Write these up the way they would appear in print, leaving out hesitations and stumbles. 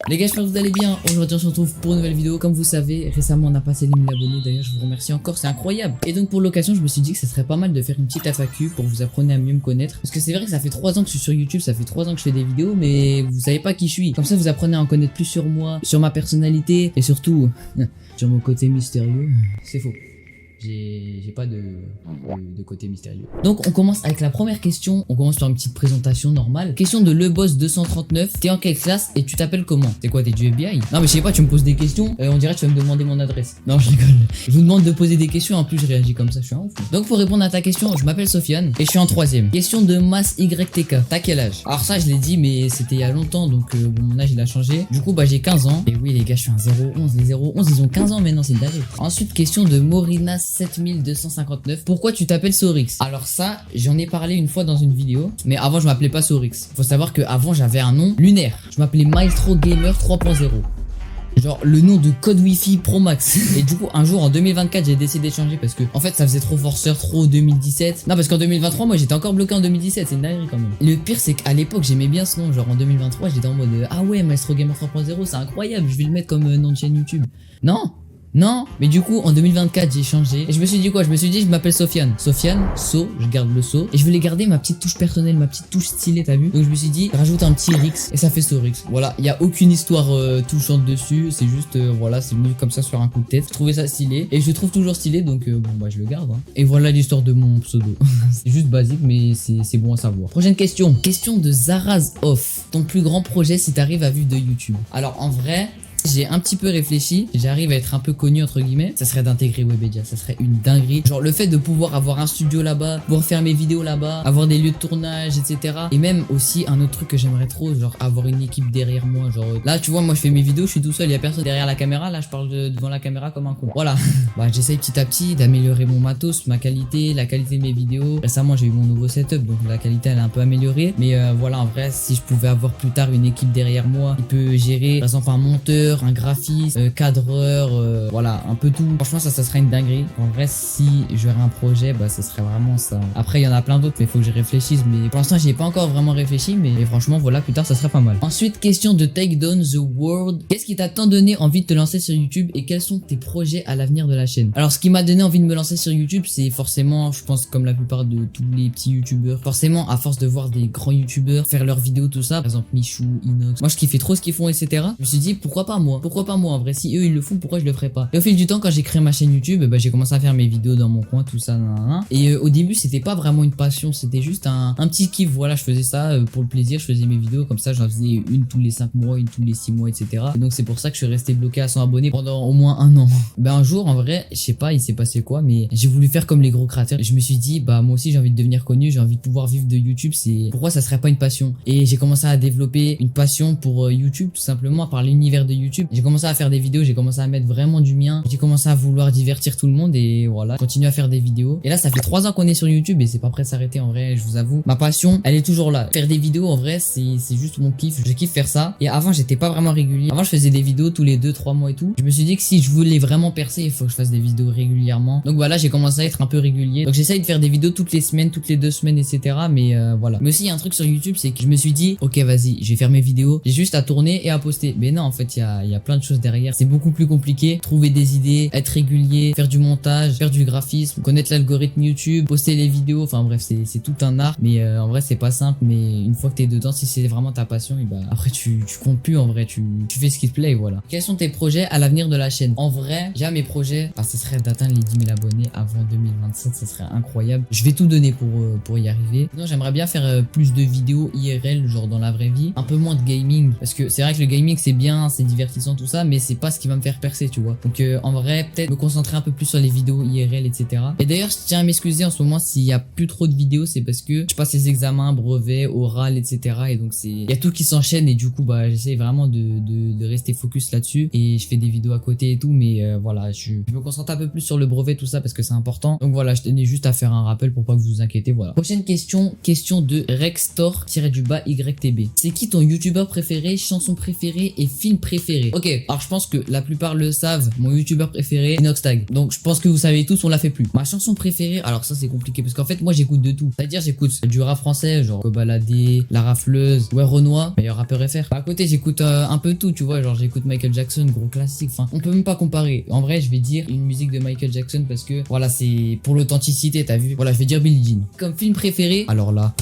Les gars, j'espère que vous allez bien. Aujourd'hui on se retrouve pour une nouvelle vidéo. Comme vous savez, récemment on a passé les 1000 abonnés. D'ailleurs je vous remercie encore, c'est incroyable. Et donc pour l'occasion je me suis dit que ce serait pas mal de faire une petite FAQ pour vous apprendre à mieux me connaître. Parce que c'est vrai que ça fait 3 ans que je suis sur YouTube, ça fait 3 ans que je fais des vidéos, mais vous savez pas qui je suis. Comme ça vous apprenez à en connaître plus sur moi, sur ma personnalité et surtout sur mon côté mystérieux. C'est faux. J'ai pas de côté mystérieux. Donc on commence avec la première question. On commence par une petite présentation normale. Question de Le Boss 239. T'es en quelle classe et tu t'appelles comment? T'es quoi, t'es du FBI? Non mais je sais pas, tu me poses des questions, on dirait que tu vas me demander mon adresse. Non je rigole. Je vous demande de poser des questions, en plus je réagis comme ça, je suis un ouf. Donc pour répondre à ta question, je m'appelle Sofiane et je suis en 3ème. Question de Mas YTK. T'as quel âge? Alors ça je l'ai dit mais c'était il y a longtemps, donc bon, mon âge il a changé. Du coup bah j'ai 15 ans. Et oui les gars, je suis un 011. Les 011 ils ont 15 ans maintenant, c'est dingue. Ensuite question de Morina 7259. Pourquoi tu t'appelles Sorix? Alors ça, j'en ai parlé une fois dans une vidéo, mais avant je m'appelais pas Sorix. Faut savoir que avant j'avais un nom lunaire. Je m'appelais Maestro Gamer 3.0. Genre le nom de code Wi-Fi Pro Max. Et du coup un jour en 2024 j'ai décidé de changer parce que en fait ça faisait trop forceur, trop 2017. Non parce qu'en 2023 moi j'étais encore bloqué en 2017, c'est une dinguerie quand même. Et le pire c'est qu'à l'époque j'aimais bien ce nom. Genre en 2023 j'étais en mode ah ouais, Maestro Gamer 3.0 c'est incroyable, je vais le mettre comme nom de chaîne YouTube. Non, mais du coup en 2024 j'ai changé et je me suis dit quoi? Je me suis dit je m'appelle Sofiane. Sofiane, So, je garde le So et je voulais garder ma petite touche personnelle, ma petite touche stylée, t'as vu? Donc je me suis dit rajoute un petit Rix et ça fait Sorix. Voilà, il y a aucune histoire touchante dessus, c'est juste voilà, c'est venu comme ça sur un coup de tête. Je trouvais ça stylé et je le trouve toujours stylé, donc bon bah je le garde hein. Et voilà l'histoire de mon pseudo. C'est juste basique mais c'est bon à savoir. Prochaine question. Question de Zaraz Off. Ton plus grand projet si t'arrives à vivre de YouTube? Alors en vrai, j'ai un petit peu réfléchi, j'arrive à être un peu connu entre guillemets, ça serait d'intégrer Webedia, ça serait une dinguerie. Genre le fait de pouvoir avoir un studio là-bas, pouvoir faire mes vidéos là-bas, avoir des lieux de tournage, etc. Et même aussi un autre truc que j'aimerais trop, genre avoir une équipe derrière moi. Genre là tu vois, moi je fais mes vidéos, je suis tout seul, il y a personne derrière la caméra, là je parle devant la caméra comme un con. Voilà. Bah j'essaye petit à petit d'améliorer mon matos, ma qualité, la qualité de mes vidéos. Récemment j'ai eu mon nouveau setup, donc la qualité elle est un peu améliorée. Mais voilà, en vrai si je pouvais avoir plus tard une équipe derrière moi qui peut gérer par exemple un monteur, un graphiste, cadreur, voilà, un peu tout. Franchement ça serait une dinguerie. En vrai si j'aurais un projet, bah ça serait vraiment ça. Après il y en a plein d'autres mais faut que je réfléchisse, mais pour l'instant j'y ai pas encore vraiment réfléchi, mais franchement voilà, plus tard ça serait pas mal. Ensuite question de Take Down the World. Qu'est-ce qui t'a tant donné envie de te lancer sur YouTube et quels sont tes projets à l'avenir de la chaîne? Alors ce qui m'a donné envie de me lancer sur YouTube, c'est forcément, je pense comme la plupart de tous les petits youtubeurs, forcément à force de voir des grands youtubeurs faire leurs vidéos tout ça, par exemple Michou, Inox, moi je kiffais trop ce qu'ils font, etc. Je me suis dit pourquoi pas moi en vrai, si eux ils le font, pourquoi je le ferais pas? Et au fil du temps quand j'ai créé ma chaîne YouTube, bah, j'ai commencé à faire mes vidéos dans mon coin, tout ça nanana. Et au début c'était pas vraiment une passion, c'était juste un petit kiff. Voilà, je faisais ça pour le plaisir, je faisais mes vidéos comme ça, j'en faisais une tous les 5 mois, une tous les 6 mois, etc. Et donc c'est pour ça que je suis resté bloqué à 100 abonnés pendant au moins un an. Ben un jour en vrai, je sais pas il s'est passé quoi, mais j'ai voulu faire comme les gros créateurs. Je me suis dit bah moi aussi j'ai envie de devenir connu, j'ai envie de pouvoir vivre de YouTube, c'est pourquoi ça serait pas une passion? Et j'ai commencé à développer une passion pour YouTube, tout simplement par l'univers de YouTube. J'ai commencé à faire des vidéos, j'ai commencé à mettre vraiment du mien, j'ai commencé à vouloir divertir tout le monde et voilà, continue à faire des vidéos. Et là ça fait 3 ans qu'on est sur YouTube et c'est pas prêt de s'arrêter en vrai, je vous avoue. Ma passion elle est toujours là. Faire des vidéos en vrai c'est juste mon kiff, je kiffe faire ça. Et avant j'étais pas vraiment régulier, avant je faisais des vidéos tous les 2-3 mois et tout. Je me suis dit que si je voulais vraiment percer il faut que je fasse des vidéos régulièrement. Donc voilà, j'ai commencé à être un peu régulier, donc j'essaye de faire des vidéos toutes les semaines, toutes les 2 semaines, etc. Mais voilà. Mais aussi il y a un truc sur YouTube, c'est que je me suis dit ok vas-y je vais faire mes vidéos, j'ai juste à tourner et à poster. Mais non en fait il y a plein de choses derrière, c'est beaucoup plus compliqué. Trouver des idées, être régulier, faire du montage, faire du graphisme, connaître l'algorithme YouTube, poster les vidéos, enfin bref c'est tout un art. Mais en vrai c'est pas simple, mais une fois que t'es dedans, si c'est vraiment ta passion, et bah après tu comptes plus en vrai, tu fais ce qui te plaît et voilà. Quels sont tes projets à l'avenir de la chaîne? En vrai j'ai mes projets, ce serait d'atteindre les 10 000 abonnés avant 2027, ça serait incroyable. Je vais tout donner pour y arriver. Non, j'aimerais bien faire plus de vidéos IRL, genre dans la vraie vie, un peu moins de gaming, parce que c'est vrai que le gaming c'est bien, c'est divertissant tout ça, mais c'est pas ce qui va me faire percer, tu vois. Donc en vrai peut-être me concentrer un peu plus sur les vidéos IRL, etc. Et d'ailleurs je tiens à m'excuser en ce moment s'il y a plus trop de vidéos, c'est parce que je passe les examens, brevets, oral, etc. Et donc il y a tout qui s'enchaîne et du coup bah j'essaie vraiment de rester focus là-dessus et je fais des vidéos à côté et tout, mais voilà, je me concentre un peu plus sur le brevet tout ça parce que c'est important. Donc voilà, je tenais juste à faire un rappel pour pas que vous vous inquiétez, voilà. Prochaine question de Rextor-YTB. C'est qui ton youtubeur préféré, chanson préférée et film préféré? préféré. Ok, alors je pense que la plupart le savent, mon youtubeur préféré, Inoxtag. Donc je pense que vous savez tous, on l'a fait plus. Ma chanson préférée, alors ça c'est compliqué parce qu'en fait moi j'écoute de tout. C'est-à-dire j'écoute du rap français, genre Cobaladé, La Rafleuse, ouais Renoir, meilleur rappeur FR. À côté j'écoute un peu tout, tu vois, genre j'écoute Michael Jackson, gros classique. Enfin, on peut même pas comparer. En vrai, je vais dire une musique de Michael Jackson parce que voilà, c'est pour l'authenticité, t'as vu. Voilà, je vais dire Billie Jean. Comme film préféré, alors là.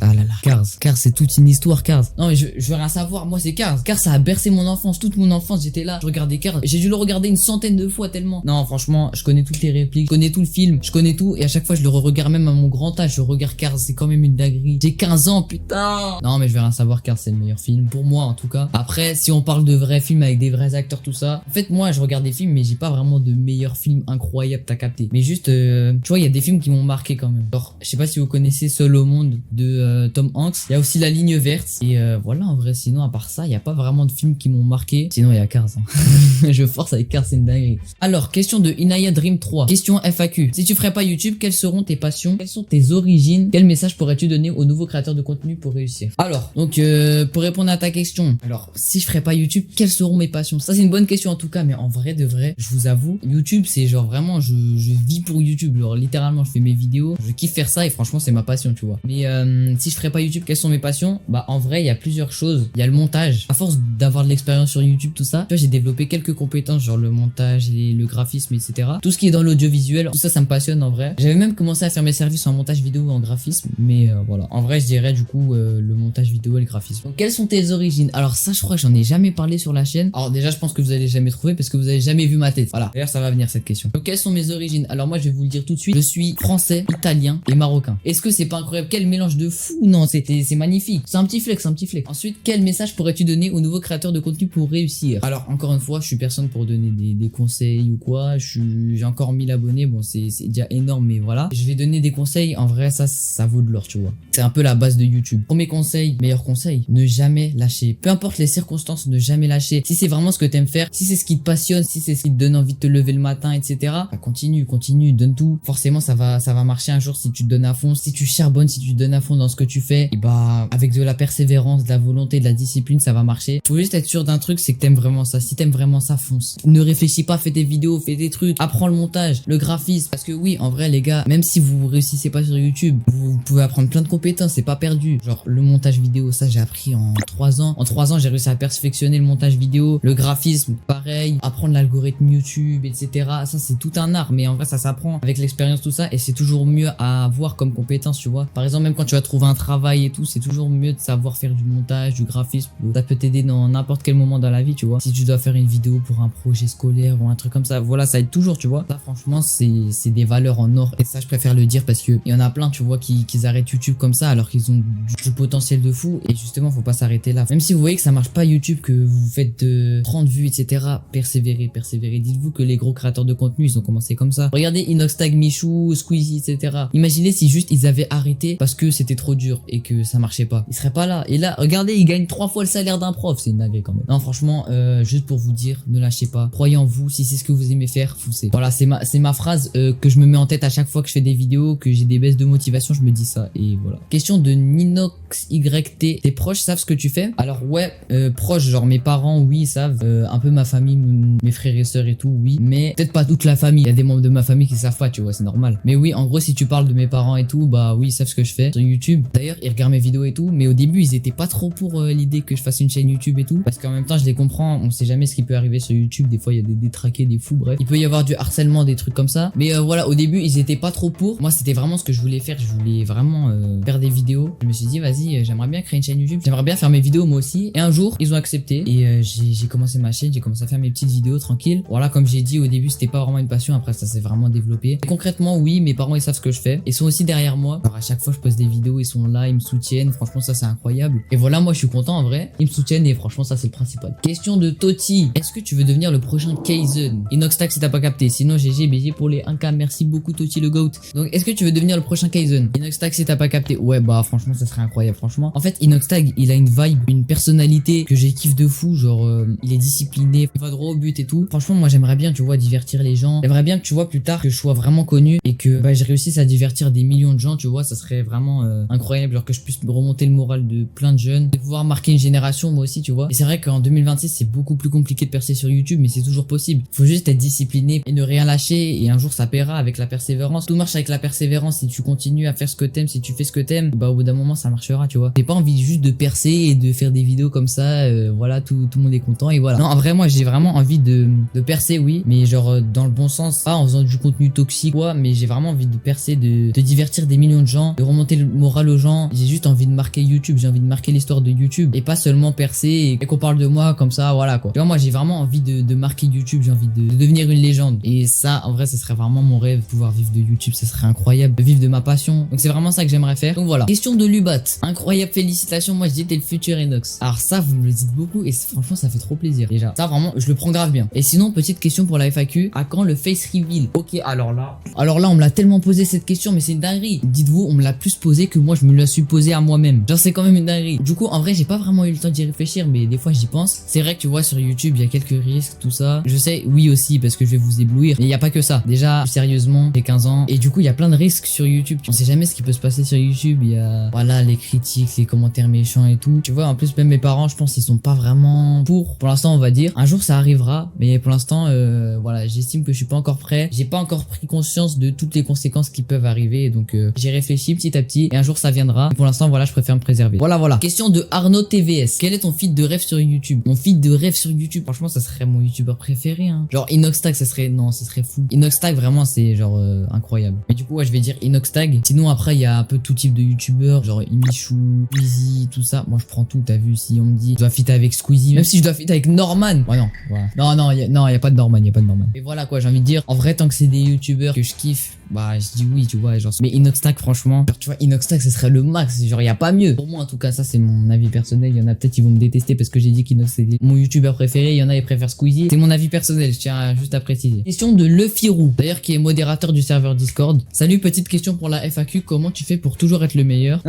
Ah là là, Cars c'est toute une histoire, Cars. Non mais je veux rien savoir, moi c'est Cars. Cars ça a bercé mon enfance, toute mon enfance j'étais là, je regardais Cars. J'ai dû le regarder une centaine de fois tellement. Non franchement, je connais toutes les répliques, je connais tout le film, je connais tout et à chaque fois je le regarde même à mon grand âge, je regarde Cars, c'est quand même une dinguerie. J'ai 15 ans, putain. Non mais je vais rien savoir, Cars c'est le meilleur film, pour moi en tout cas. Après, si on parle de vrais films avec des vrais acteurs, tout ça, en fait moi je regarde des films mais j'ai pas vraiment de meilleurs films incroyables, t'as capté. Mais juste, tu vois, il y a des films qui m'ont marqué quand même. Genre, je sais pas si vous connaissez Seul au monde de Tom Hanks. Il y a aussi La Ligne Verte. Et voilà, en vrai, sinon, à part ça, il n'y a pas vraiment de films qui m'ont marqué. Sinon, il y a Cars. Hein. Je force avec Cars, c'est une dinguerie. Alors, question de Inaya Dream 3. Question FAQ. Si tu ferais pas YouTube, quelles seront tes passions? Quelles sont tes origines? Quel message pourrais-tu donner aux nouveaux créateurs de contenu pour réussir? Alors, donc, pour répondre à ta question. Alors, si je ferais pas YouTube, quelles seront mes passions? Ça, c'est une bonne question en tout cas, mais en vrai, de vrai, je vous avoue, YouTube, c'est genre vraiment, je vis pour YouTube. Genre, littéralement, je fais mes vidéos, je kiffe faire ça et franchement, c'est ma passion, tu vois. Mais si je ferais pas YouTube, quelles sont mes passions? Bah en vrai il y a plusieurs choses. Il y a le montage. À force d'avoir de l'expérience sur YouTube, tout ça, tu vois, j'ai développé quelques compétences, genre le montage et le graphisme, etc. Tout ce qui est dans l'audiovisuel, tout ça, ça me passionne en vrai. J'avais même commencé à faire mes services en montage vidéo et en graphisme, mais voilà. En vrai je dirais du coup le montage vidéo et le graphisme. Donc quelles sont tes origines? Alors ça je crois que j'en ai jamais parlé sur la chaîne. Alors déjà je pense que vous allez jamais trouver parce que vous avez jamais vu ma tête. Voilà. D'ailleurs ça va venir cette question. Donc quelles sont mes origines? Alors moi je vais vous le dire tout de suite. Je suis français, italien et marocain. Est-ce que c'est pas incroyable? Quel mélange de fou? Non, c'est magnifique. C'est un petit flex, un petit flex. Ensuite, quel message pourrais-tu donner aux nouveaux créateurs de contenu pour réussir? Alors, encore une fois, je suis personne pour donner des conseils ou quoi. J'ai encore 1000 abonnés. Bon, c'est déjà énorme, mais voilà. Je vais donner des conseils. En vrai, ça vaut de l'or, tu vois. C'est un peu la base de YouTube. Premier conseil, meilleur conseil, ne jamais lâcher. Peu importe les circonstances, ne jamais lâcher. Si c'est vraiment ce que t'aimes faire, si c'est ce qui te passionne, si c'est ce qui te donne envie de te lever le matin, etc. Bah, continue, donne tout. Forcément, ça va marcher un jour si tu te donnes à fond. Si tu charbonnes, si tu te donnes à fond dans ce que tu fais, et bah, avec de la persévérance, de la volonté, de la discipline, ça va marcher. Faut juste être sûr d'un truc, c'est que t'aimes vraiment ça. Si t'aimes vraiment ça, fonce. Ne réfléchis pas, fais des vidéos, fais des trucs, apprends le montage, le graphisme. Parce que oui, en vrai, les gars, même si vous réussissez pas sur YouTube, vous pouvez apprendre plein de compétences, c'est pas perdu. Genre, le montage vidéo, ça, j'ai appris en 3 ans. En 3 ans, j'ai réussi à perfectionner le montage vidéo, le graphisme, pareil, apprendre l'algorithme YouTube, etc. Ça, c'est tout un art, mais en vrai, ça s'apprend avec l'expérience, tout ça, et c'est toujours mieux à avoir comme compétence, tu vois. Par exemple, même quand tu vas trouver un travail et tout, c'est toujours mieux de savoir faire du montage, du graphisme. Ça peut t'aider dans n'importe quel moment dans la vie, tu vois. Si tu dois faire une vidéo pour un projet scolaire ou un truc comme ça, voilà, ça aide toujours, tu vois. Ça, franchement, c'est des valeurs en or. Et ça, je préfère le dire parce que il y en a plein, tu vois, qui arrêtent YouTube comme ça alors qu'ils ont du potentiel de fou. Et justement, faut pas s'arrêter là. Même si vous voyez que ça marche pas YouTube, que vous faites 30 vues, etc., persévérez. Dites-vous que les gros créateurs de contenu, ils ont commencé comme ça. Regardez Inoxtag, Michou, Squeezie, etc. Imaginez si juste ils avaient arrêté parce que c'était trop dur et que ça marchait pas. Ils seraient pas là. Et là, regardez, ils gagnent 3 fois le salaire d'un prof. C'est une dinguerie quand même. Non, franchement, juste pour vous dire, ne lâchez pas. Croyez en vous. Si c'est ce que vous aimez faire, foncez. Voilà, c'est ma phrase que je me mets en tête à chaque fois que je fais des vidéos, que j'ai des baisses de motivation, je me dis ça. Et voilà. Question de NinoxYT. Tes proches savent ce que tu fais? Alors ouais, proches, genre mes parents, oui, ils savent. Un peu ma famille, mes frères et sœurs et tout, oui. Mais peut-être pas toute la famille. Il y a des membres de ma famille qui savent pas, tu vois, c'est normal. Mais oui, en gros, si tu parles de mes parents et tout, bah oui, ils savent ce que je fais sur YouTube. D'ailleurs, ils regardent mes vidéos et tout. Mais au début, ils étaient pas trop pour l'idée que je fasse une chaîne YouTube et tout. Parce qu'en même temps, je les comprends. On sait jamais ce qui peut arriver sur YouTube. Des fois, il y a des détraqués, des fous, bref. Il peut y avoir du harcèlement, des trucs comme ça. Mais voilà, au début, ils étaient pas trop pour. Moi, c'était vraiment ce que je voulais faire. Je voulais vraiment faire des vidéos. Je me suis dit, vas-y, j'aimerais bien créer une chaîne YouTube. J'aimerais bien faire mes vidéos moi aussi. Et un jour, ils ont accepté. Et j'ai commencé ma chaîne. J'ai commencé à faire mes petites vidéos tranquilles. Voilà, comme j'ai dit au début, c'était pas vraiment une passion. Après, ça s'est vraiment développé. Et concrètement, oui, mes parents, ils savent ce que je fais. Ils sont aussi derrière moi. Alors, à chaque fois, je poste des vidéos. Ils sont là, ils me soutiennent. Franchement, ça, c'est incroyable. Et voilà, moi, je suis content en vrai. Ils me soutiennent et franchement, ça, c'est le principal. Question de Toti. Est-ce que tu veux devenir le prochain Kaizen? Inoxtag si t'as pas capté. Sinon, GG, BG pour les 1K. Merci beaucoup, Toti le GOAT. Donc, est-ce que tu veux devenir le prochain Kaizen? Inoxtag si t'as pas capté. Ouais, bah, franchement, ça serait incroyable. Franchement, en fait, Inoxtag, il a une vibe, une personnalité que j'ai kiffe de fou. Genre, il est discipliné, il va droit au but et tout. Franchement, moi, j'aimerais bien, tu vois, divertir les gens. J'aimerais bien que, tu vois, plus tard, que je sois vraiment connu et que, bah, je réussisse à divertir des millions de gens, tu vois, ça serait vraiment incroyable. incroyable, genre que je puisse remonter le moral de plein de jeunes, de pouvoir marquer une génération moi aussi, tu vois. Et c'est vrai qu'en 2026 c'est beaucoup plus compliqué de percer sur YouTube, mais c'est toujours possible. Faut juste être discipliné et ne rien lâcher, et un jour ça paiera avec la persévérance. Tout marche avec la persévérance. Si tu continues à faire ce que t'aimes, si tu fais ce que t'aimes, bah au bout d'un moment ça marchera, tu vois. J'ai pas envie juste de percer et de faire des vidéos comme ça, voilà, tout le monde est content et voilà. Non, en vrai moi j'ai vraiment envie de percer, oui, mais genre dans le bon sens, pas en faisant du contenu toxique quoi, mais j'ai vraiment envie de percer, de divertir des millions de gens, de remonter le moral aux gens. J'ai juste envie de marquer YouTube, j'ai envie de marquer l'histoire de YouTube et pas seulement percer et qu'on parle de moi comme ça, voilà quoi. Tu vois, moi j'ai vraiment envie de marquer YouTube, j'ai envie de devenir une légende, et ça en vrai ce serait vraiment mon rêve, pouvoir vivre de YouTube, ça serait incroyable, de vivre de ma passion. Donc c'est vraiment ça que j'aimerais faire. Donc voilà. Question de Lubat. Incroyable, félicitations, moi je dis t'es le futur Inox. Alors ça vous me le dites beaucoup et franchement ça fait trop plaisir. Déjà ça vraiment je le prends grave bien. Et sinon petite question pour la FAQ, à quand le face reveal? Ok, alors là on me l'a tellement posé cette question, mais c'est une dinguerie. Dites-vous, on me l'a plus posé que moi je me la suis posé à moi-même. Genre c'est quand même une dinguerie. Du coup en vrai j'ai pas vraiment eu le temps d'y réfléchir, mais des fois j'y pense. C'est vrai que tu vois sur YouTube il y a quelques risques, tout ça. Je sais, oui aussi parce que je vais vous éblouir, mais il y a pas que ça. Déjà sérieusement, j'ai 15 ans et du coup il y a plein de risques sur YouTube. On sait jamais ce qui peut se passer sur YouTube. Il y a voilà les critiques, les commentaires méchants et tout. Tu vois, en plus même mes parents, je pense ils sont pas vraiment pour l'instant, on va dire. Un jour ça arrivera, mais pour l'instant voilà, j'estime que je suis pas encore prêt. J'ai pas encore pris conscience de toutes les conséquences qui peuvent arriver, donc j'ai réfléchi petit à petit et un jour ça viendra. Et pour l'instant voilà, je préfère me préserver. Voilà. Question de Arnaud TVS. Quel est ton feed de rêve sur YouTube? Mon feed de rêve sur YouTube, franchement ça serait mon YouTubeur préféré hein. Genre Inoxtag, ça serait fou. Inoxtag vraiment c'est genre incroyable. Mais du coup ouais, je vais dire Inoxtag. Sinon après il y a un peu tout type de YouTubeurs, genre Michou, Squeezie, tout ça. Moi je prends tout, t'as vu, si on me dit je dois fit avec Squeezie, même si je dois fit avec Norman. Ouais non, voilà. Non, y a pas de Norman, Et voilà quoi, j'ai envie de dire, en vrai tant que c'est des YouTubeurs que je kiffe, bah je dis oui, tu vois, genre. Mais Inoxtag franchement, genre, tu vois, Inoxtag ce serait le max, genre y a pas mieux. Pour moi en tout cas, ça c'est mon avis personnel. Il y en a peut-être qui vont me détester parce que j'ai dit qu'Inoxtag c'est mon YouTubeur préféré, il y en a qui préfèrent Squeezie. C'est mon avis personnel, je tiens juste à préciser. Question de Lefirou, d'ailleurs qui est modérateur du serveur Discord. Salut, petite question pour la FAQ, comment tu fais pour toujours être le meilleur?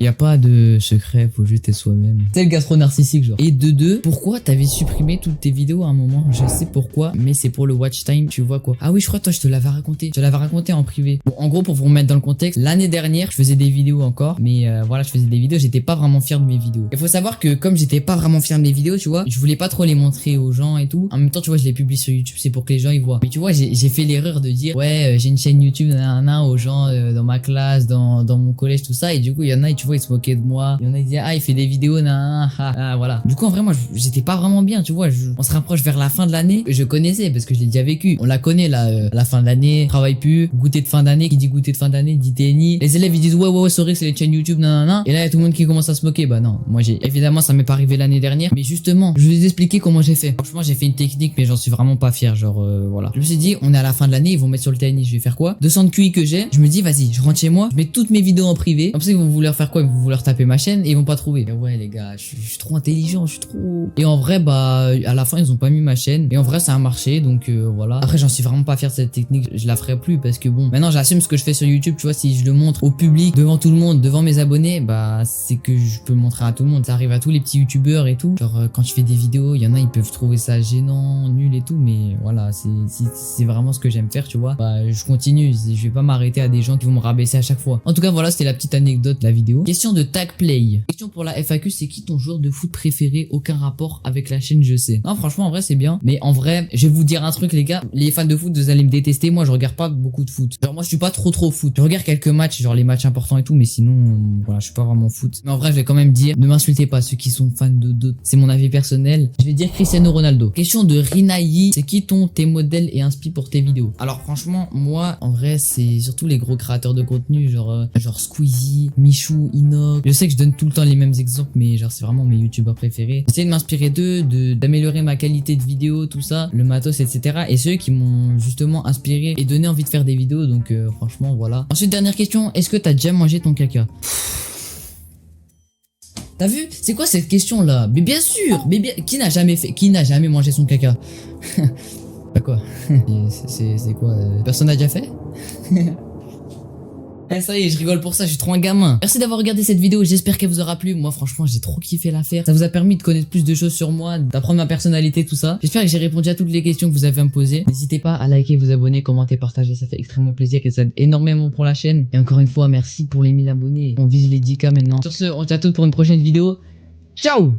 Y a pas de secret, faut juste être soi-même. C'est le gastro narcissique genre. Et de deux, pourquoi t'avais supprimé toutes tes vidéos à un moment? Je sais pourquoi, mais c'est pour le watch time, tu vois quoi. Ah oui, je crois toi je te l'avais raconté. Je te l'avais raconté en privé. Bon, en gros pour vous remettre dans le contexte, l'année dernière, je faisais des vidéos encore, mais voilà, je faisais des vidéos, j'étais pas vraiment fier de mes vidéos. Il faut savoir que comme j'étais pas vraiment fier de mes vidéos, tu vois, je voulais pas trop les montrer aux gens et tout. En même temps, tu vois, je les publie sur YouTube, c'est pour que les gens y voient. Mais tu vois, j'ai fait l'erreur de dire ouais, j'ai une chaîne YouTube aux gens dans ma classe, dans mon collège, tout ça, et du coup, il y en a, tu vois, ils se moquaient de moi. Il y en a qui disaient ah, il fait des vidéos voilà. Du coup, en vrai, moi j'étais pas vraiment bien, tu vois, on se rapproche vers la fin de l'année, je connaissais parce que je l'ai déjà vécu. On la connaît là, la fin de l'année, travaille plus, goûter de fin d'année, qui dit goûter de fin d'année dit TNI. Les élèves ils disent ouais, sorry, c'est les chaînes YouTube, et là il y a tout le monde qui commence à se moquer. Bah non, moi évidemment ça m'est pas arrivé l'année dernière, mais justement, je vais vous expliquer comment j'ai fait. Franchement, j'ai fait une technique, mais j'en suis vraiment pas fier, genre voilà. Je me suis dit, on est à la fin de l'année, ils vont mettre sur le TNI, je vais faire quoi? 200 de QI que j'ai, je me dis vas-y, je rentre chez moi, je mets toutes mes vidéos en privé. Comme ça ils vont vouloir faire quoi? Ils vont vouloir taper ma chaîne et ils vont pas trouver. Et ouais les gars, je suis trop intelligent, je suis trop. Et en vrai bah à la fin ils ont pas mis ma chaîne et en vrai ça a marché, donc voilà. Après j'en suis vraiment pas fier de cette technique, je la ferai plus parce que bon, maintenant j'assume ce que je fais sur YouTube, tu vois, si je le montre au public, devant tout le monde, devant mes abonnés, bah c'est que je peux le montrer à tout le monde. Ça arrive à tous les petits youtubeurs et tout. Genre quand je fais des vidéos, il y en a ils peuvent trouver ça gênant, nul et tout, mais voilà, c'est vraiment ce que j'aime faire, tu vois. Bah je continue, je vais pas m'arrêter à des gens qui vont me rabaisser à chaque fois. En tout cas voilà, c'était la petite anecdote de la vidéo. Question de Tagplay. Question pour la FAQ, c'est qui ton joueur de foot préféré? Aucun rapport avec la chaîne, je sais. Non franchement en vrai c'est bien, mais en vrai je vais vous dire un truc les gars, les fans de foot vous allez me détester, moi je regarde pas beaucoup de foot. Genre moi je suis pas trop foot. Je regarde quelques matchs, genre les matchs importants et tout, mais sinon voilà, je suis pas vraiment foot. Mais en vrai je vais quand même dire, ne m'insultez pas ceux qui sont fans de d'autres, c'est mon avis personnel. Je vais dire Cristiano Ronaldo. Question de Rinaï, c'est qui tes modèles et inspi pour tes vidéos? Alors franchement moi en vrai c'est surtout les gros créateurs de contenu, genre Squeezie, Michou, Inox. Je sais que je donne tout le temps les mêmes exemples, mais genre c'est vraiment mes youtubeurs préférés. J'essaie de m'inspirer d'eux, d'améliorer ma qualité de vidéo, tout ça, le matos, etc. Et ceux qui m'ont justement inspiré et donné envie de faire des vidéos, donc franchement voilà. Ensuite dernière question, est-ce que t'as déjà mangé ton caca? T'as vu? C'est quoi cette question là? Mais bien sûr, qui n'a jamais mangé son caca? Bah quoi? C'est quoi? Personne n'a déjà fait? Eh, ça y est, je rigole pour ça, je suis trop un gamin. Merci d'avoir regardé cette vidéo, j'espère qu'elle vous aura plu. Moi, franchement, j'ai trop kiffé la faire. Ça vous a permis de connaître plus de choses sur moi, d'apprendre ma personnalité, tout ça. J'espère que j'ai répondu à toutes les questions que vous avez à me poser. N'hésitez pas à liker, vous abonner, commenter, partager, ça fait extrêmement plaisir et ça aide énormément pour la chaîne. Et encore une fois, merci pour les 1000 abonnés. On vise les 10K maintenant. Sur ce, on se dit à tous pour une prochaine vidéo. Ciao!